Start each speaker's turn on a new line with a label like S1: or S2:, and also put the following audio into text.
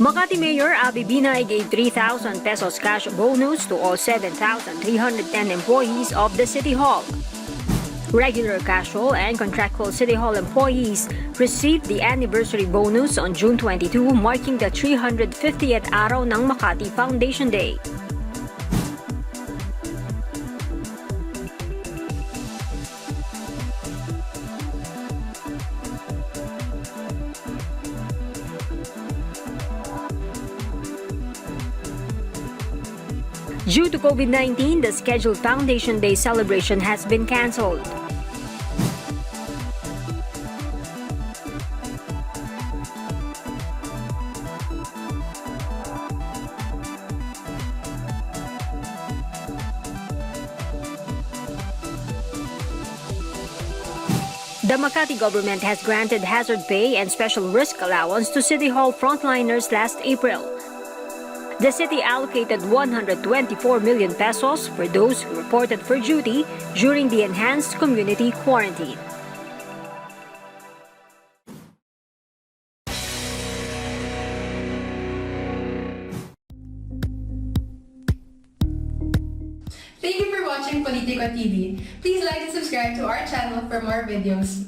S1: Makati Mayor Abby Binay gave 3,000 pesos cash bonus to all 7,310 employees of the City Hall. Regular, casual, and contractual City Hall employees received the anniversary bonus on June 22, marking the 350th araw ng Makati Foundation Day. Due to COVID-19, the scheduled Foundation Day celebration has been canceled. The Makati government has granted hazard pay and special risk allowance to City Hall frontliners last April. The city allocated 124 million pesos for those who reported for duty during the enhanced community quarantine.
S2: Thank you for watching Politiko TV. Please like and subscribe to our channel for more videos.